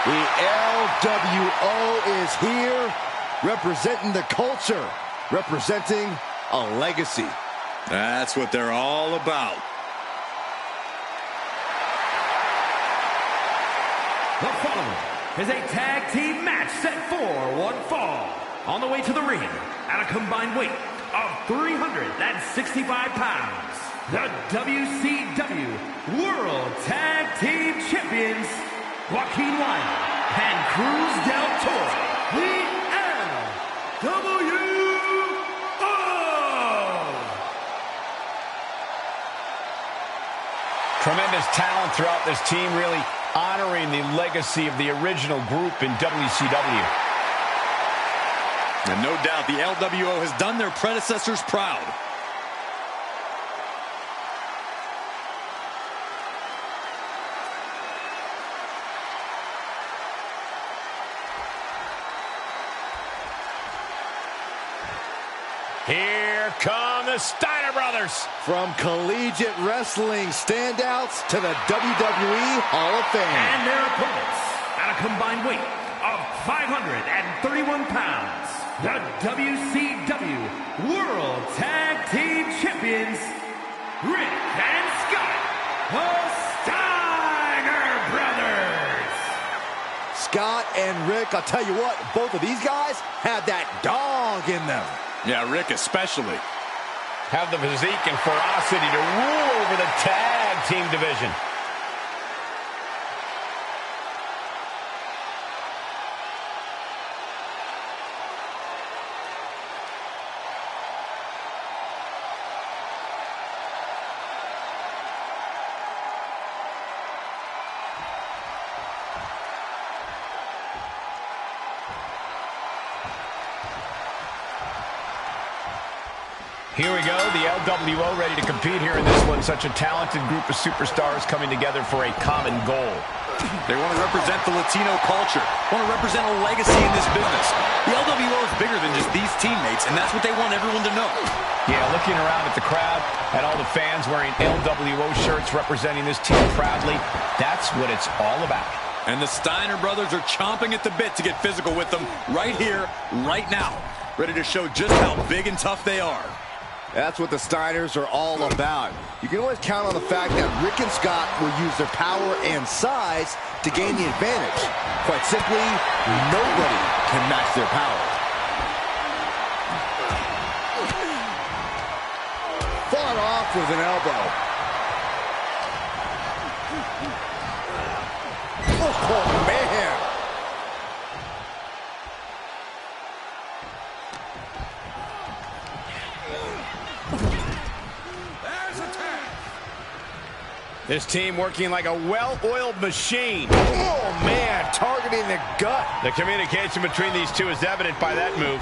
The LWO is here, representing the culture, representing a legacy. That's what they're all about. The following is a tag team match set for one fall. On the way to the ring, at a combined weight of 365 pounds, the WCW World Tag Team Champions, Joaquin Wilde and Cruz del Toro, the LWO. Tremendous talent throughout this team, really honoring the legacy of the original group in WCW. And no doubt the LWO has done their predecessors proud. Here come the Steiner brothers. From collegiate wrestling standouts to the WWE Hall of Fame. And their opponents, at a combined weight of 531 pounds, the WCW World Tag Team Champions, Rick and Scott, the Steiner Brothers. Scott and Rick, I'll tell you what, both of these guys had that dog in them. Yeah, Rick especially. Have the physique and ferocity to rule over the tag team division. Here we go, the LWO ready to compete here in this one. Such a talented group of superstars coming together for a common goal. They want to represent the Latino culture, want to represent a legacy in this business. The LWO is bigger than just these teammates, and that's what they want everyone to know. Yeah, looking around at the crowd, at all the fans wearing LWO shirts representing this team proudly, that's what it's all about. And the Steiner brothers are chomping at the bit to get physical with them right here, right now. Ready to show just how big and tough they are. That's what the Steiners are all about. You can always count on the fact that Rick and Scott will use their power and size to gain the advantage. Quite simply, nobody can match their power. Fought off with an elbow. Oh, man. This team working like a well-oiled machine. Oh, man, targeting the gut. The communication between these two is evident by that move.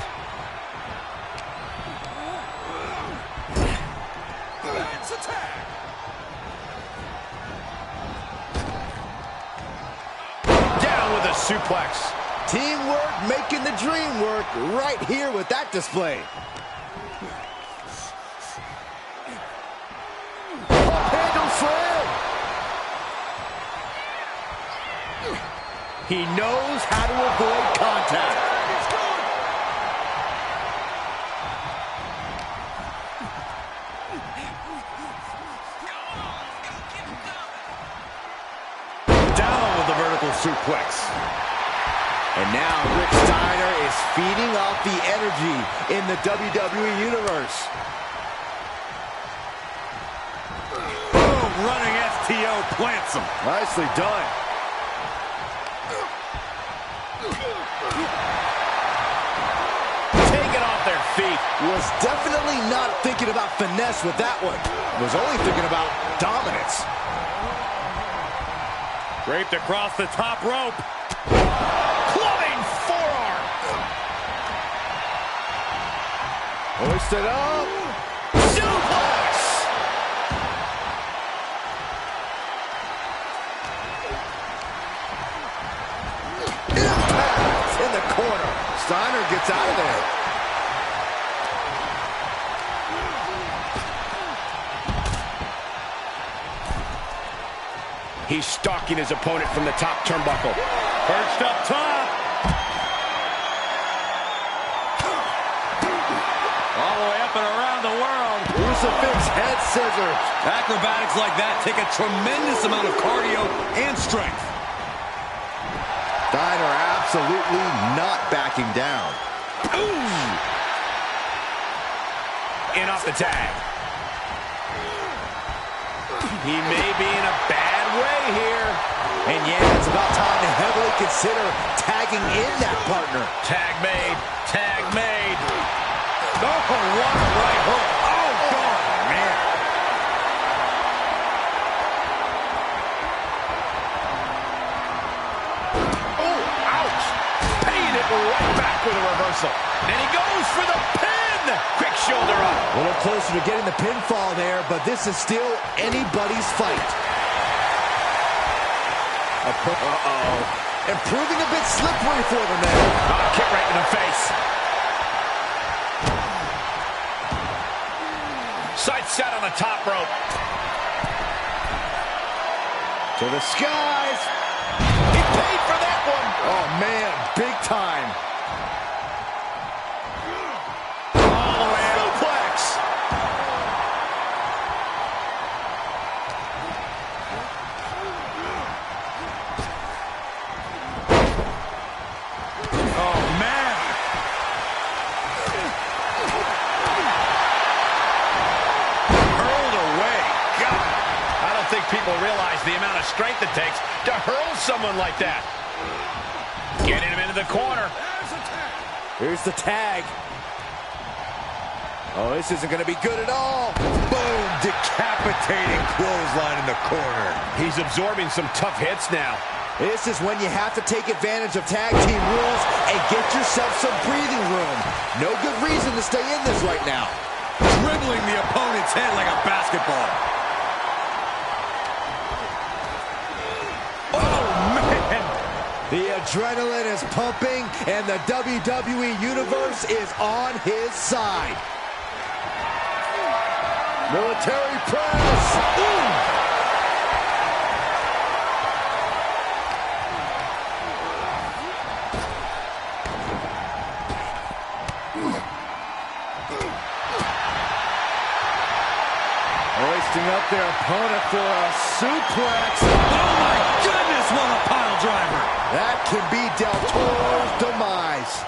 Let's attack. Down with a suplex. Teamwork making the dream work right here with that display. He knows how to avoid contact. Down with the vertical suplex. And now Rick Steiner is feeding off the energy in the WWE Universe. Boom, running STO plants him. Nicely done. Taken off their feet. Was definitely not thinking about finesse with that one. Was only thinking about dominance. Draped across the top rope. Clubbing forearm. Hoisted up. Suplex. Impact in the corner. Steiner gets out of there. He's stalking his opponent from the top turnbuckle. Perched up top. All the way up and around the world. Crucifix head scissors. Acrobatics like that take a tremendous amount of cardio and strength. Steiner absolutely not backing down. Ooh. In off the tag. He may be in a bad way here. And yeah, it's about time to heavily consider tagging in that partner. Tag made. Tag made. Oh, what a right hook. Oh, God, man. Oh, ouch. Paying it right back with a reversal. And he goes for the pin. Quick shoulder up. A little closer to getting the pinfall there, but this is still anybody's fight. Uh-oh. And proving a bit slippery for them there. Oh, kick right in the face. Side set on the top rope. To the skies. He paid for that one. Oh, man, big time. All the way suplex. Oh, man. Hurled away. God. I don't think people realize the amount of strength it takes to hurl someone like that. Getting him into the corner. Here's the tag. Oh, this isn't going to be good at all. Boom, decapitating clothesline in the corner. He's absorbing some tough hits now. This is when you have to take advantage of tag team rules and get yourself some breathing room. No good reason to stay in this right now. Dribbling the opponent's head like a basketball. Oh, man. The adrenaline is pumping, and the WWE Universe is on his side. Military press. Ooh. Hoisting up their opponent for a suplex. Oh, my goodness, what a pile driver. That can be Del Toro's demise.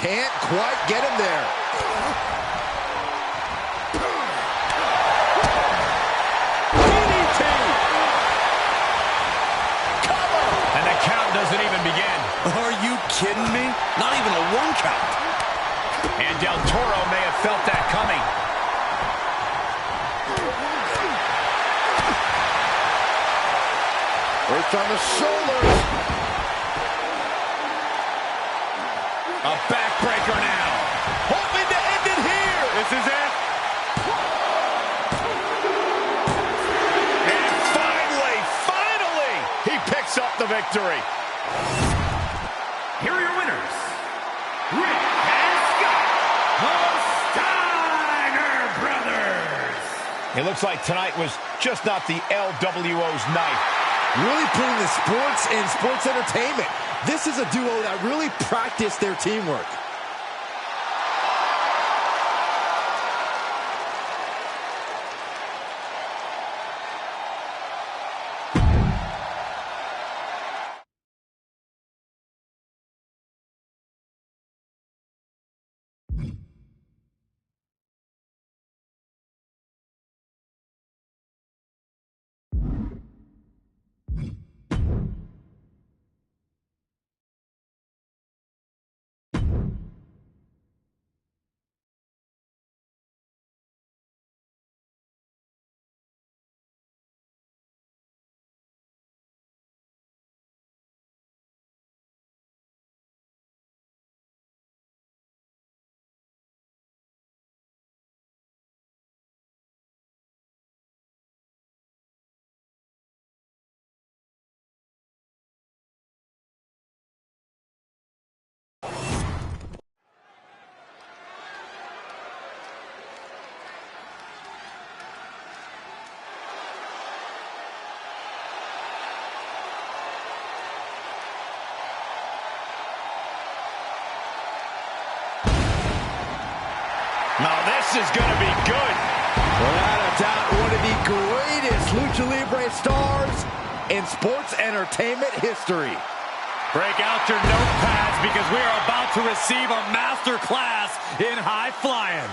Can't quite get him there. DDT! Cover! And the count doesn't even begin. Are you kidding me? Not even a one count. And Del Toro may have felt that coming. First on the shoulders. A backbreaker now. Hoping to end it here. This is it. And finally, he picks up the victory. Here are your winners, Rick and Scott, the Steiner Brothers. It looks like tonight was just not the LWO's night. Really putting the sports in sports entertainment. This is a duo that really practiced their teamwork. Now this is going to be good. Without a doubt, one of the greatest Lucha Libre stars in sports entertainment history. Break out your notepads because we are about to receive a master class in high flying.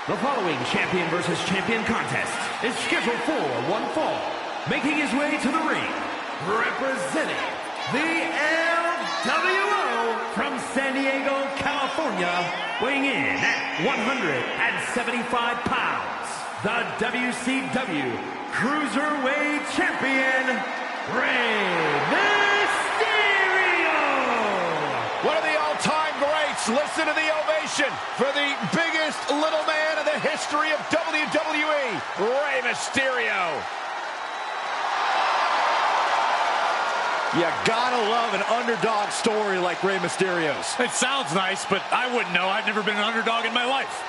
The following champion versus champion contest is scheduled for one fall. Making his way to the ring, representing the LWO from San Diego, California, weighing in at 175 pounds, the WCW Cruiserweight Champion, Rey Mysterio! One of the all-time greats. Listen to the ovation for the biggest little man in the history of WWE, Rey Mysterio. You gotta love an underdog story like Rey Mysterio's. It sounds nice, but I wouldn't know. I've never been an underdog in my life.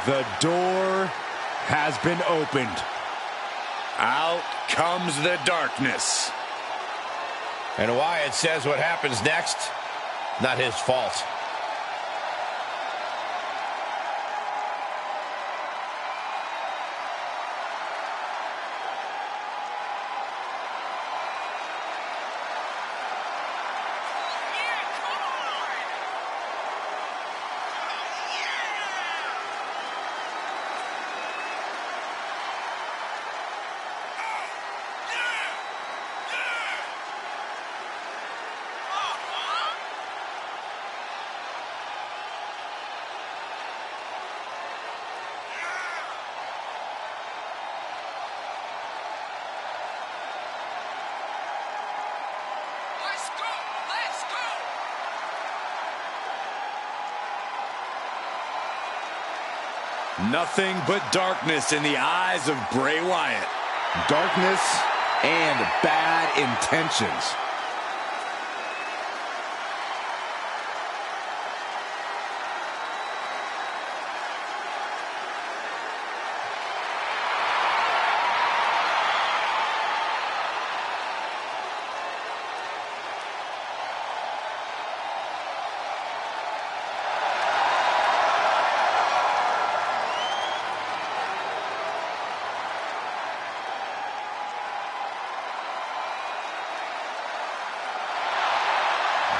The door has been opened. Out comes the darkness. And Wyatt says what happens next, not his fault. Nothing but darkness in the eyes of Bray Wyatt. Darkness and bad intentions.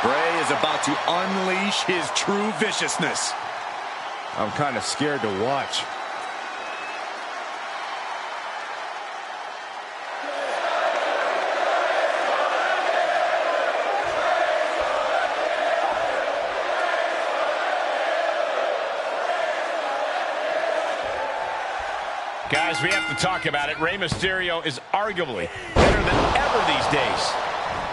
Bray is about to unleash his true viciousness. I'm kind of scared to watch. Guys, we have to talk about it. Rey Mysterio is arguably better than ever these days.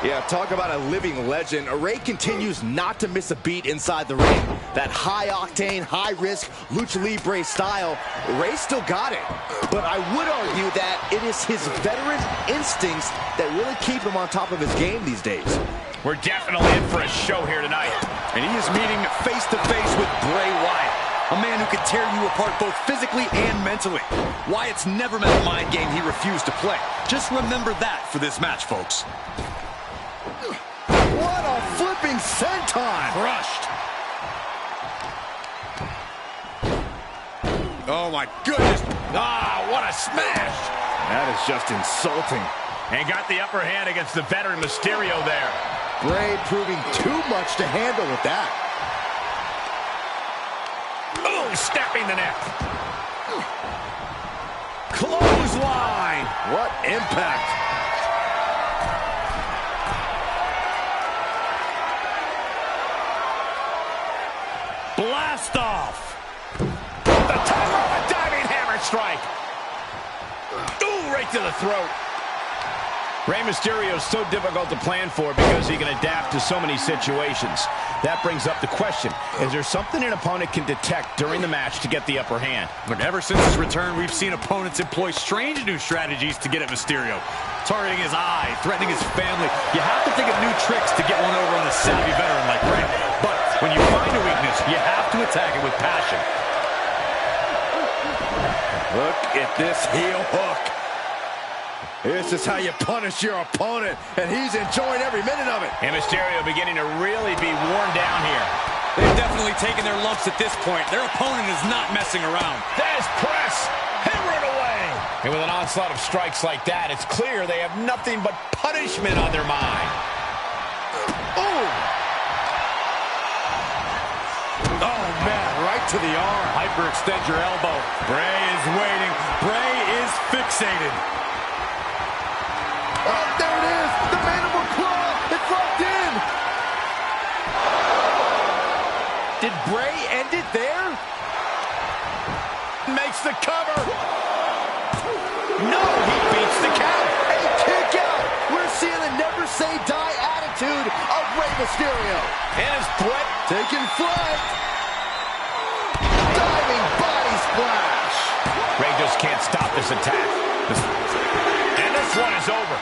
Yeah, talk about a living legend. Rey continues not to miss a beat inside the ring. That high-octane, high-risk, lucha libre style, Rey still got it. But I would argue that it is his veteran instincts that really keep him on top of his game these days. We're definitely in for a show here tonight. And he is meeting face-to-face with Bray Wyatt. A man who can tear you apart both physically and mentally. Wyatt's never met a mind game he refused to play. Just remember that for this match, folks. What a flipping senton! Crushed. Oh, my goodness. Ah, what a smash. That is just insulting. And got the upper hand against the veteran Mysterio there. Bray proving too much to handle with that. Oh, snapping the neck. Clothesline. What impact. Blast off. The top rope, a diving hammer strike. Ooh, right to the throat. Rey Mysterio is so difficult to plan for because he can adapt to so many situations. That brings up the question, is there something an opponent can detect during the match to get the upper hand? But ever since his return, we've seen opponents employ strange new strategies to get at Mysterio. Targeting his eye, threatening his family. You have to think of new tricks to get one over on a savvy veteran like Rey. But when you find a weakness, you have to attack it with passion. Look at this heel hook. This is how you punish your opponent, and he's enjoying every minute of it. And Mysterio beginning to really be worn down here. They've definitely taken their lumps at this point. Their opponent is not messing around. There's press. Hammered away. And with an onslaught of strikes like that, it's clear they have nothing but punishment on their mind. Oh! Oh, man, right to the arm. Hyperextend your elbow. Bray is waiting. Bray is fixated. Oh, there it is! The mandible claw! It's locked in! Did Bray end it there? Makes the cover! No, he beats the count! A kick out! We're seeing the never-say-die attitude of Rey Mysterio. And his threat Taking flight! Diving body splash! Rey just can't stop this attack. And this one is over.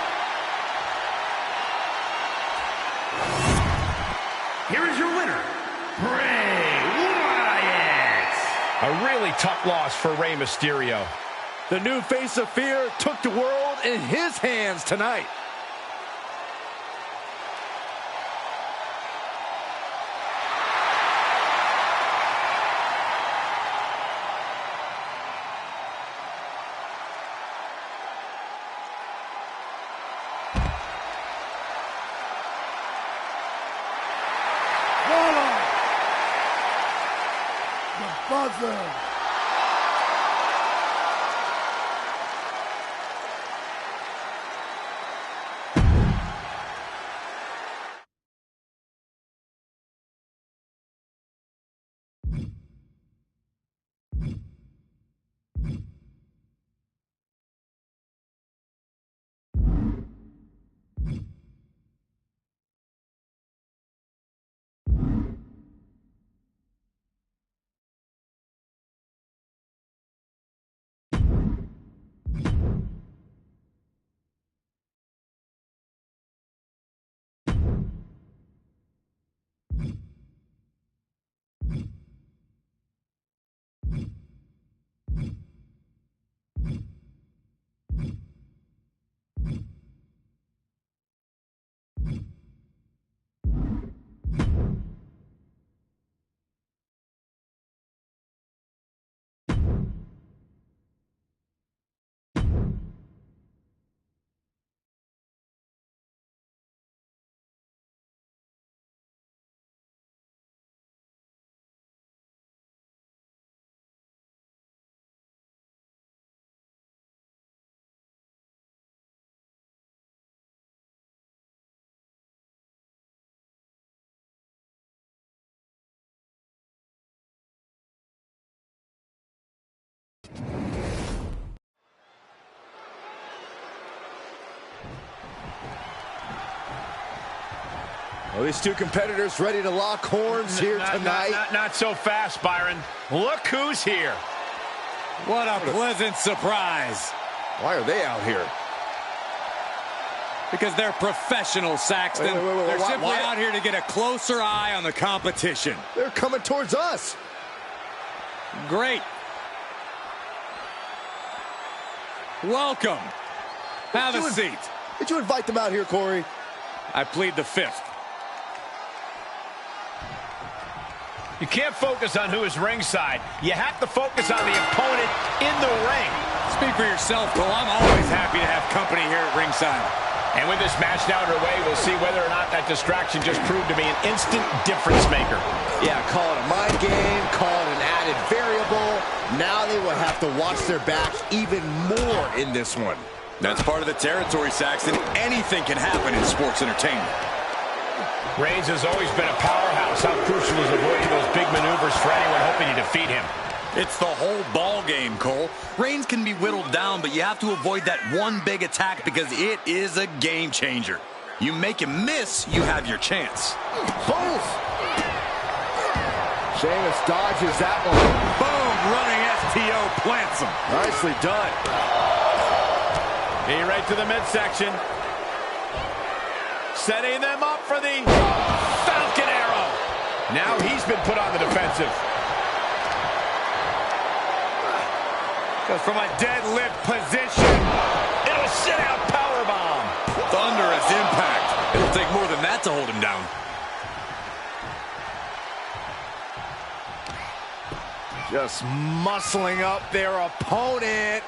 Here is your winner, Bray Wyatt. A really tough loss for Rey Mysterio. The new face of fear took the world in his hands tonight. Buzzer. Well, these two competitors ready to lock horns here tonight. Not so fast, Byron. Look who's here. What a pleasant surprise. Why are they out here? Because they're professionals, Saxton. Wait, they're simply why? out here to get a closer eye on the competition. They're coming towards us. Great. Welcome. Have a seat. Did you invite them out here, Corey? I plead the fifth. You can't focus on who is ringside. You have to focus on the opponent in the ring. Speak for yourself, Cole. I'm always happy to have company here at ringside. And with this match now underway, we'll see whether or not that distraction just proved to be an instant difference maker. Yeah, call it a mind game, call it an added variable. Now they will have to watch their back even more in this one. That's part of the territory, Saxton. Anything can happen in sports entertainment. Reigns has always been a powerhouse. How crucial is avoiding those big maneuvers for anyone hoping to defeat him? It's the whole ball game, Cole. Reigns can be whittled down, but you have to avoid that one big attack because it is a game changer. You make him miss, you have your chance. Both. Sheamus dodges that one. Boom, running STO plants him. Nicely done. He right to the midsection. Setting them up for the Falcon Arrow. Now he's been put on the defensive. Goes from a deadlift position. It'll sit out powerbomb. Thunderous impact. It'll take more than that to hold him down. Just muscling up their opponent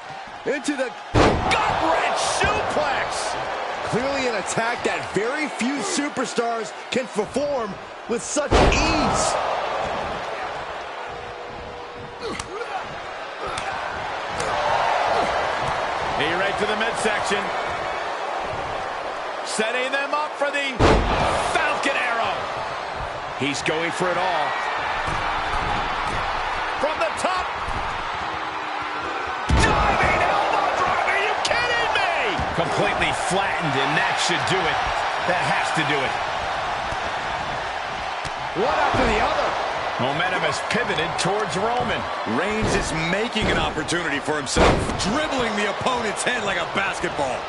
into the Gut-wrench suplex. clearly an attack that very few superstars can perform with such ease. He right to the midsection. Setting them up for the Falcon Arrow. He's going for it all. From the top. Diving elbow drop. Are you kidding me? Completely flattened, and that should do it. That has to do it. One after the other. Momentum has pivoted towards Roman. Reigns is making an opportunity for himself, dribbling the opponent's head like a basketball.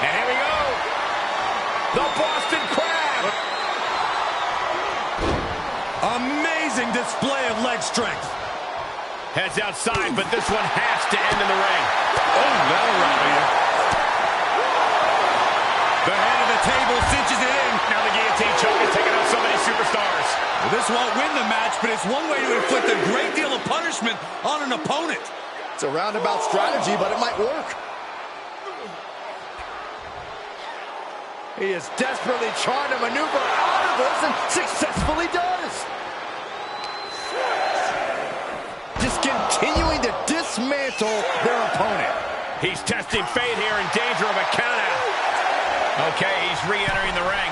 And here we go. The Boston Crab. Amazing display of leg strength. Heads outside, but this one has to end in the ring. Oh, that'll rattle you. The head of the table cinches it in. Now the guillotine choke is taking out so many superstars. Well, this won't win the match, but it's one way to inflict a great deal of punishment on an opponent. It's a roundabout strategy, but it might work. He is desperately trying to maneuver out of this and successfully does. Just continuing to dismantle their opponent. He's testing fate here, in danger of a countout. Okay, he's re-entering the ring.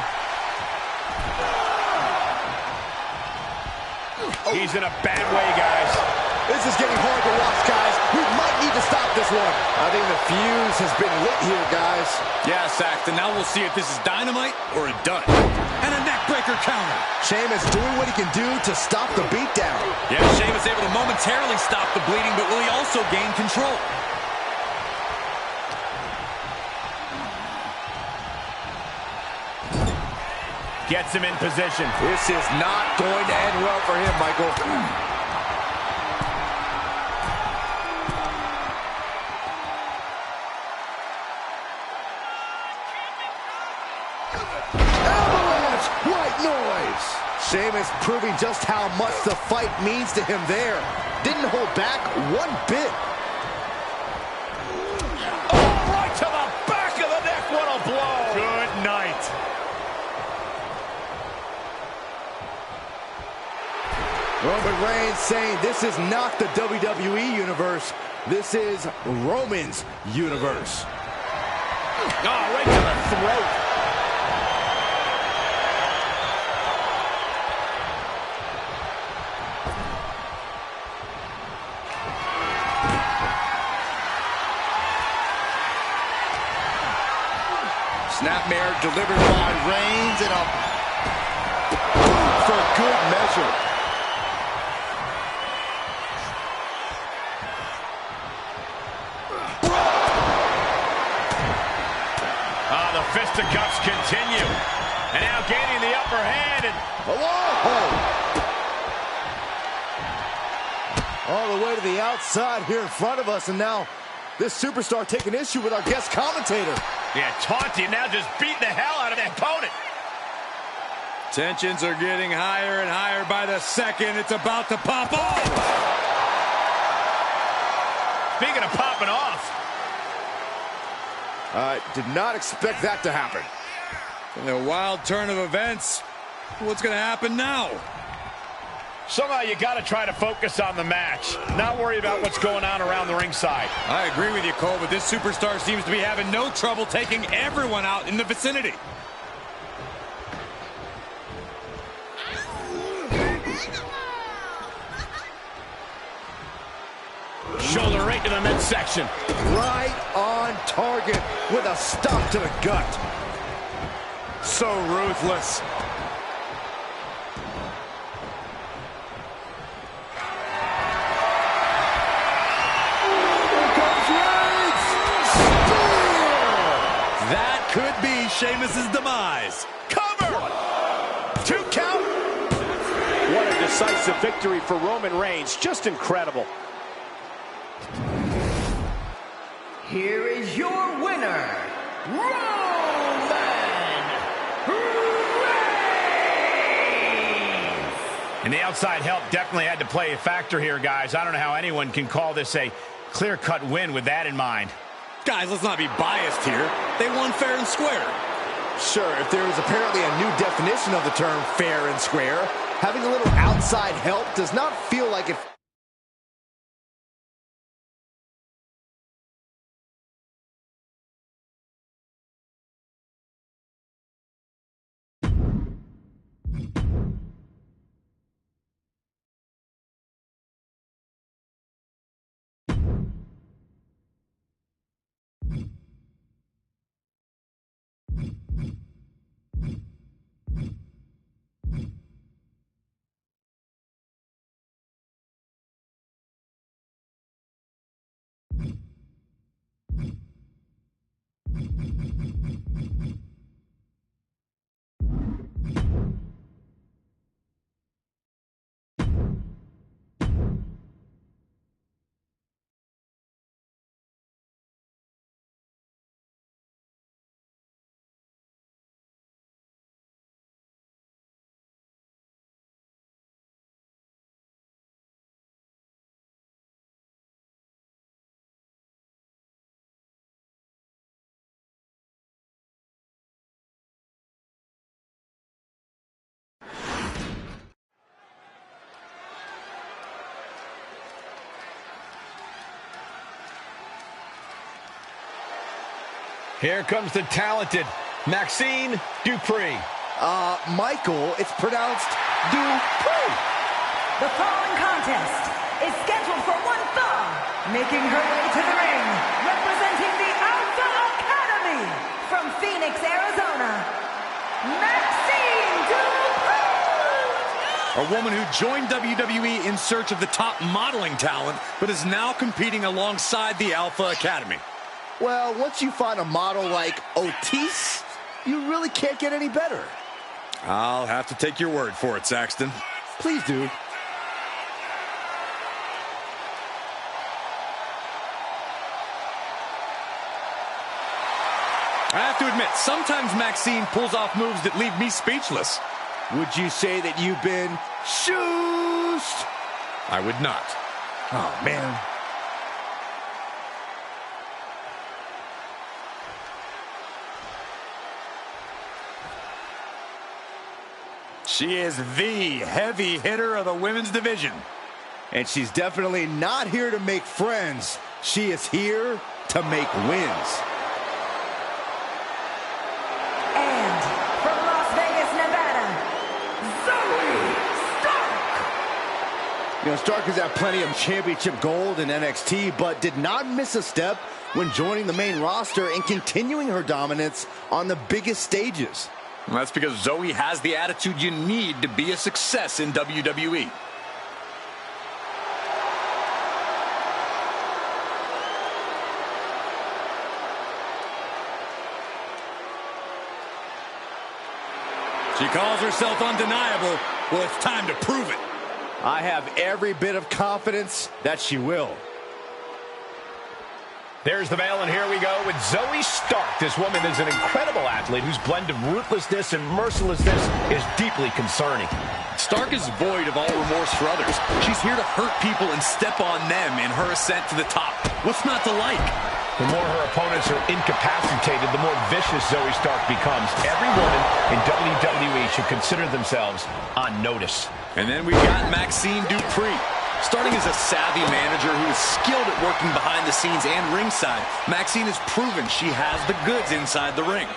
He's in a bad way, guys. This is getting hard to watch, guys. We might need to stop this one. I think the fuse has been lit here, guys. Yeah, Saxton, now we'll see if this is dynamite or a dud. And a neckbreaker counter. Sheamus doing what he can do to stop the beatdown. Yeah, Sheamus able to momentarily stop the bleeding, but will he also gain control? Gets him in position. This is not going to end well for him, Michael. Avalanche! White noise! Sheamus proving just how much the fight means to him there. Didn't hold back one bit. Oh, right to the back of the neck. What a blow. Good night. Roman Reigns saying this is not the WWE Universe. This is Roman's universe. Oh, right to the throat. Snapmare delivered by Reigns and a for good measure. The fisticuffs continue. And now gaining the upper hand. And all the way to the outside here in front of us. And now this superstar taking issue with our guest commentator. Yeah, taunting now just beating the hell out of the opponent. Tensions are getting higher and higher by the second. It's about to pop off. Speaking of popping off. Did not expect that to happen. In a wild turn of events, what's going to happen now? Somehow you got to try to focus on the match, not worry about what's going on around the ringside. I agree with you, Cole, but this superstar seems to be having no trouble taking everyone out in the vicinity. Shoulder right to the midsection. Right on target with a stop to the gut. So ruthless. That could be Sheamus's demise. Cover! 2 count. What a decisive victory for Roman Reigns. Just incredible. Here is your winner, Roman Reigns! And the outside help definitely had to play a factor here, guys. I don't know how anyone can call this a clear-cut win with that in mind. Guys, let's not be biased here. They won fair and square. Sure, if there is apparently a new definition of the term fair and square, having a little outside help does not feel like it. Here comes the talented Maxine Dupree. Michael, it's pronounced Dupree. The following contest is scheduled for one fall. Making her way to the ring, representing the Alpha Academy from Phoenix, Arizona, Maxine Dupree. A woman who joined WWE in search of the top modeling talent, but is now competing alongside the Alpha Academy. Well, once you find a model like Otis, you really can't get any better. I'll have to take your word for it, Saxton. Please do. I have to admit, sometimes Maxine pulls off moves that leave me speechless. Would you say that you've been shooshed? I would not. Oh, man. She is the heavy hitter of the women's division. And she's definitely not here to make friends. She is here to make wins. And from Las Vegas, Nevada, Zoe Stark. You know, Stark has had plenty of championship gold in NXT, but did not miss a step when joining the main roster and continuing her dominance on the biggest stages. Well, that's because Zoe has the attitude you need to be a success in WWE. She calls herself undeniable. Well, it's time to prove it. I have every bit of confidence that she will. There's the bell, and here we go with Zoe Stark. This woman is an incredible athlete whose blend of ruthlessness and mercilessness is deeply concerning. Stark is void of all remorse for others. She's here to hurt people and step on them in her ascent to the top. What's not to like? The more her opponents are incapacitated, the more vicious Zoe Stark becomes. Every woman in WWE should consider themselves on notice. And then we've got Maxine Dupree. Starting as a savvy manager who is skilled at working behind the scenes and ringside, Maxine has proven she has the goods inside the ring.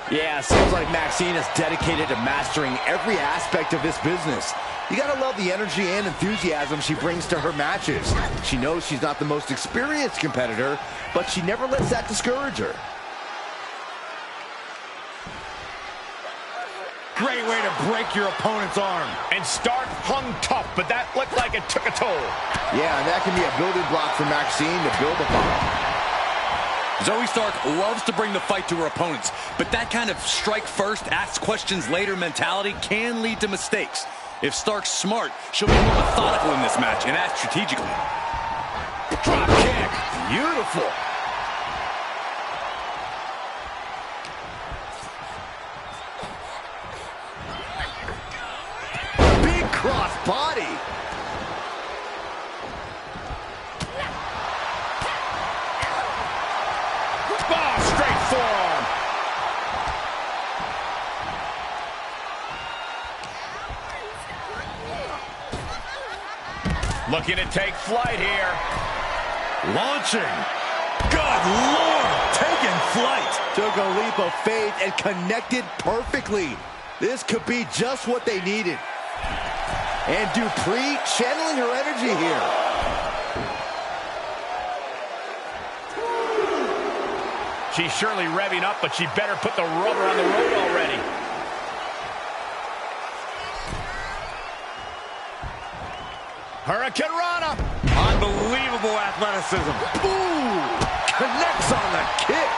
Yeah, seems like Maxine is dedicated to mastering every aspect of this business. You gotta love the energy and enthusiasm she brings to her matches. She knows she's not the most experienced competitor, but she never lets that discourage her. Great way to break your opponent's arm. And Stark hung tough, but that looked like it took a toll. Yeah, and that can be a building block for Maxine to build upon. Zoe Stark loves to bring the fight to her opponents, but that kind of strike first, ask questions later mentality can lead to mistakes. If Stark's smart, she'll be more methodical in this match and act strategically. Drop kick. Beautiful. Big cross body. Oh, straight forearm. Looking to take flight here. Launching. Good Lord, taking flight. Took a leap of faith and connected perfectly. This could be just what they needed. And Dupree channeling her energy here. She's surely revving up, but she better put the rubber on the road already. Hurricane Rana. Unbelievable athleticism. Ooh, connects on the kick.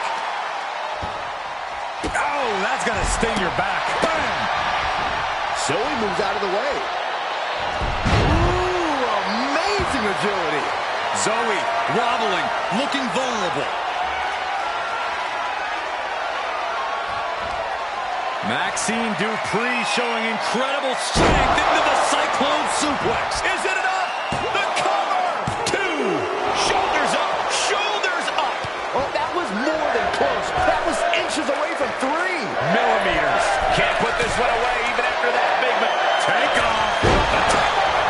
Oh, that's going to sting your back. Bam! Zoe moves out of the way. Ooh, amazing agility. Zoe wobbling, looking vulnerable. Maxine Dupree showing incredible strength into the Cyclone Suplex. Is it enough? The cover. 2. Shoulders up. Shoulders up. Oh, that was more than close. That was inches away from 3. Millimeters. Can't put this one away even after that big man. Take off.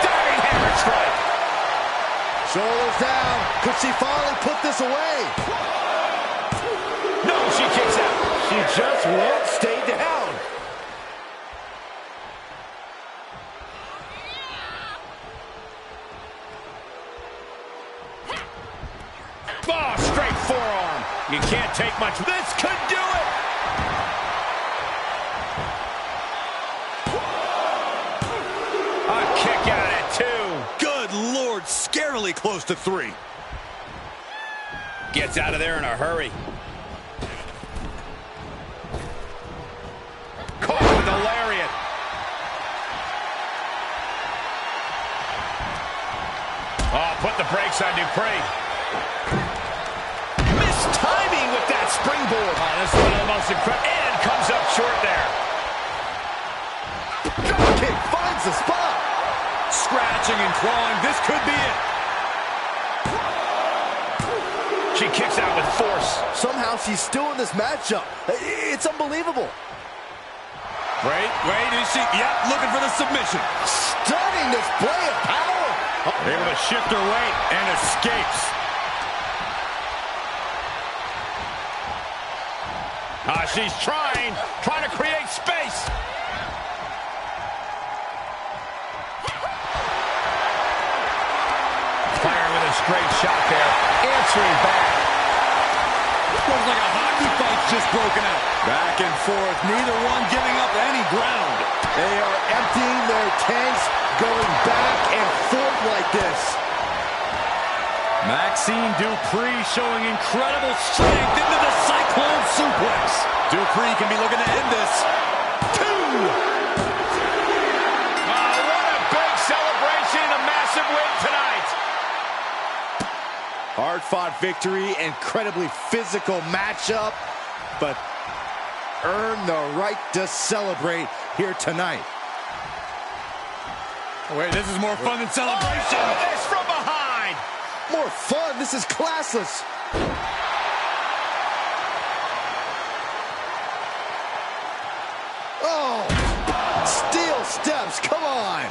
Diving hammer strike. Shoulders down. Could she finally put this away? No, she kicks out. She just won't stay down. Oh, straight forearm. You can't take much. This could do it. A kick out at 2. Good Lord, scarily close to 3. Gets out of there in a hurry. Caught with the lariat. Oh, put the brakes on Dupree. Missed timing with that springboard. Oh, this is one of the most incredible. And comes up short there. Drop kick finds the spot. Scratching and clawing, this could be it. She kicks out with force. Somehow she's still in this matchup. It's unbelievable. Wait, is she? Yep, looking for the submission. Stunning display of power. Able to shift her weight and escapes. She's trying to create space. Fire with a straight shot there. Answering back. just broken out. Back and forth, neither one giving up any ground. They are emptying their tanks, going back and forth like this. Maxine Dupree showing incredible strength into the Cyclone Suplex. Dupree can be looking to end this. 2! What a big celebration, a massive win tonight. Hard-fought victory, incredibly physical matchup, but earn the right to celebrate here tonight. Wait, this is more fun than celebration. Oh, this from behind. More fun, this is classless. Oh, steel steps, come on.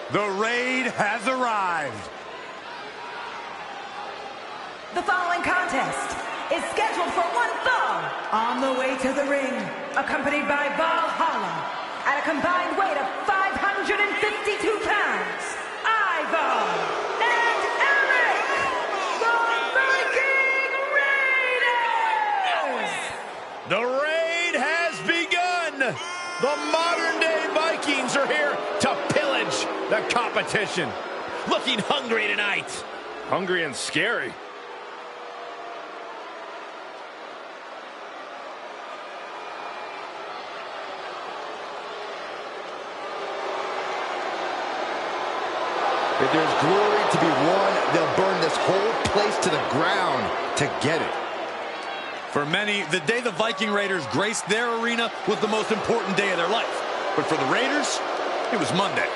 The raid has arrived. The following contest is scheduled for one fall. On the way to the ring, accompanied by Valhalla, at a combined weight of 552 pounds, Ivar and Eric, the Viking Raiders! The raid has begun. The modern-day Vikings are here to pillage the competition. Looking hungry tonight. Hungry and scary. If there's glory to be won, they'll burn this whole place to the ground to get it. For many, the day the Viking Raiders graced their arena was the most important day of their life. But for the Raiders, it was Monday.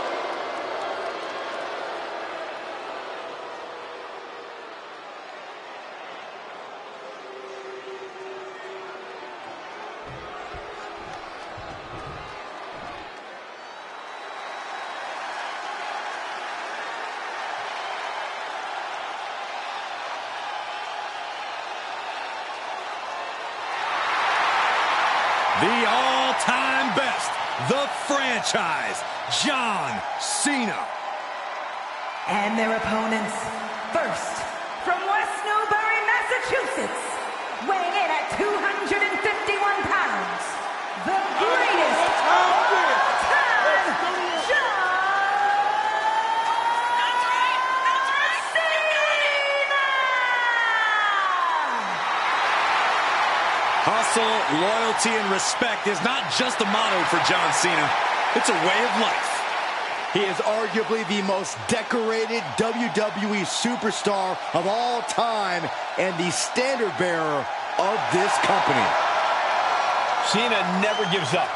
The all-time best, the franchise, John Cena. And their opponents, first, from West Newbury, Massachusetts, weighing in at 251 pounds, the greatest of all time, John Cena! Hustle, loyalty, and respect is not just a motto for John Cena. It's a way of life. He is arguably the most decorated WWE superstar of all time and the standard bearer of this company. Cena never gives up.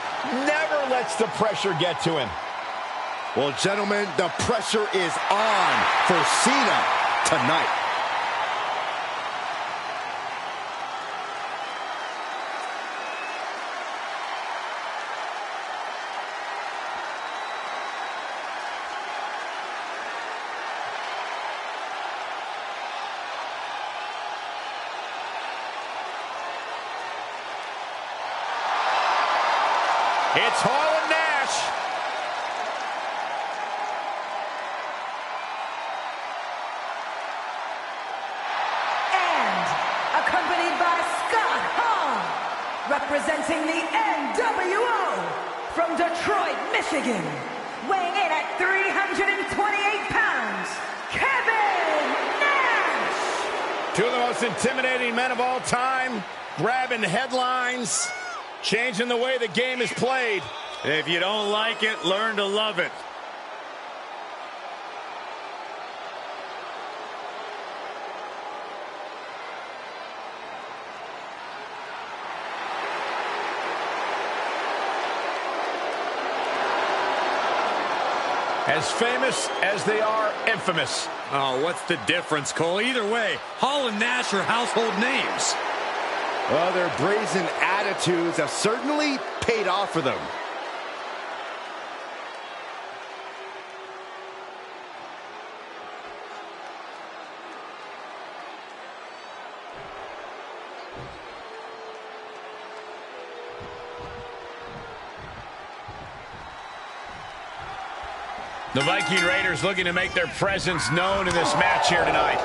Never lets the pressure get to him. Well, gentlemen, the pressure is on for Cena tonight. It's Hall and Nash. And accompanied by Scott Hall, representing the NWO from Detroit, Michigan, weighing in at 328 pounds, Kevin Nash! Two of the most intimidating men of all time, grabbing headlines, changing the way the game is played. If you don't like it, learn to love it. As famous as they are infamous. Oh, what's the difference, Cole? Either way, Hall and Nash are household names. Well, their brazen attitudes have certainly paid off for them. The Viking Raiders looking to make their presence known in this match here tonight.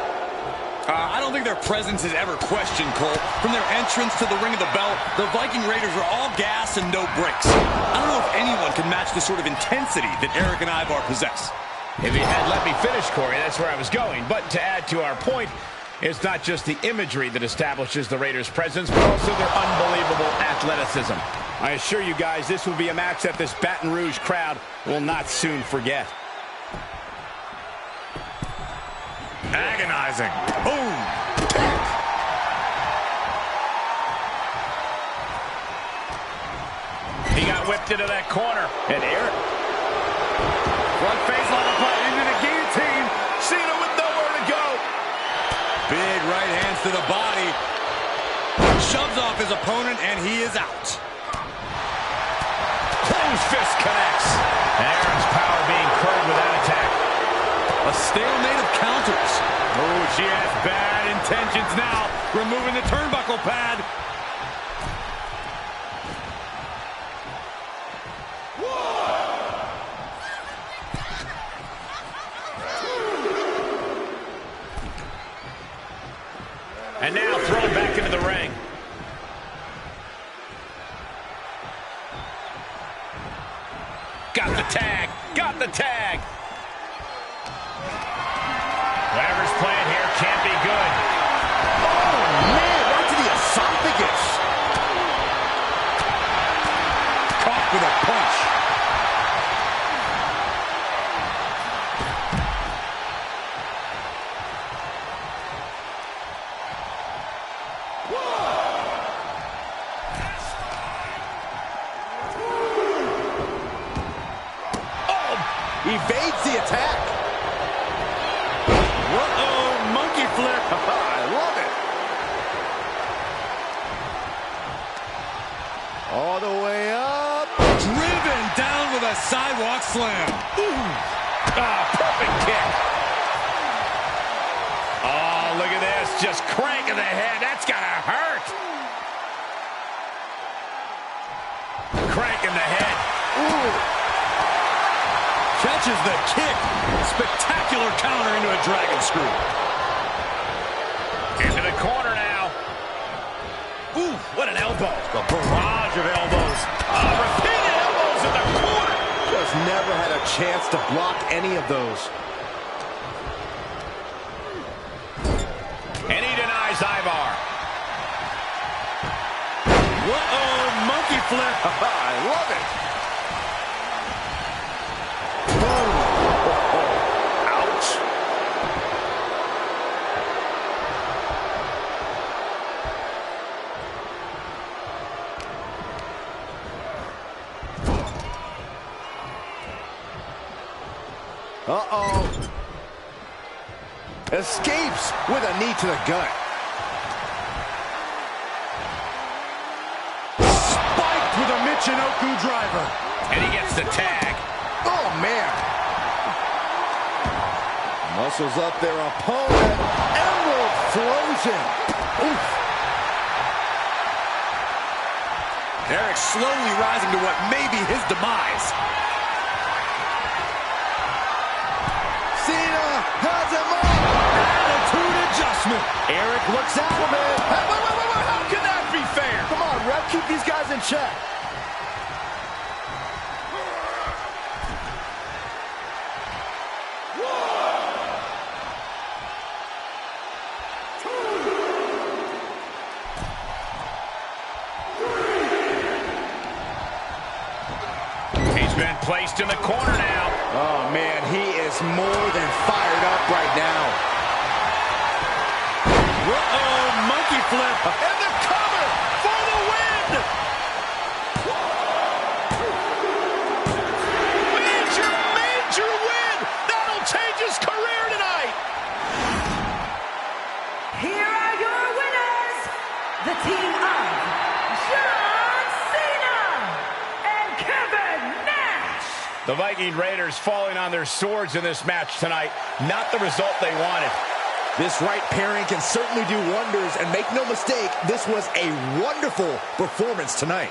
I don't think their presence is ever questioned, Cole. From their entrance to the ring of the bell, the Viking Raiders are all gas and no brakes. I don't know if anyone can match the sort of intensity that Eric and Ivar possess. If you had let me finish, Corey, that's where I was going. But to add to our point, it's not just the imagery that establishes the Raiders' presence, but also their unbelievable athleticism. I assure you guys, this will be a match that this Baton Rouge crowd will not soon forget. Agonizing. Boom. He got whipped into that corner. And Eric. Front face like a play into the guillotine. Cena with nowhere to go. Big right hands to the body. Shoves off his opponent, and he is out. Closed fist connects. Aaron's power being curbed with that attack. A stalemate of counters. Oh, she has bad intentions now. Removing the turnbuckle pad. And now thrown back into the ring. Got the tag. Got the tag. Whatever's playing here can't be good. Oh, man, right to the esophagus. Caught with a punch. Evades the attack. Uh-oh, monkey flip. I love it. All the way up. Driven down with a sidewalk slam. Ooh. Perfect kick. Oh, look at this. Just cranking the head. That's gotta hurt. Cranking the head. Ooh. Catches the kick. Spectacular counter into a dragon screw. Into the corner now. Ooh, what an elbow. A barrage of elbows. Repeated elbows in the corner. Just never had a chance to block any of those. And he denies Ivar. Uh-oh, monkey flip. I love it. Uh-oh. Escapes with a knee to the gut. Spiked with a Michinoku driver. And he gets the tag. Oh, man. Muscles up their opponent. Emerald flows in. Oof. Eric slowly rising to what may be his demise. Cena has him up. Attitude adjustment. Eric looks out of it. Wait, how can that be fair? Come on, ref, keep these check. He's been placed in the corner now. Oh, man, he is more than fired up right now. Uh-oh, monkey flip. And the cover for the win. Major, major win. That'll change his career tonight. Here are your winners, the team of John Cena and Kevin Nash. The Viking Raiders falling on their swords in this match tonight. Not the result they wanted. This right pairing can certainly do wonders, and make no mistake, this was a wonderful performance tonight.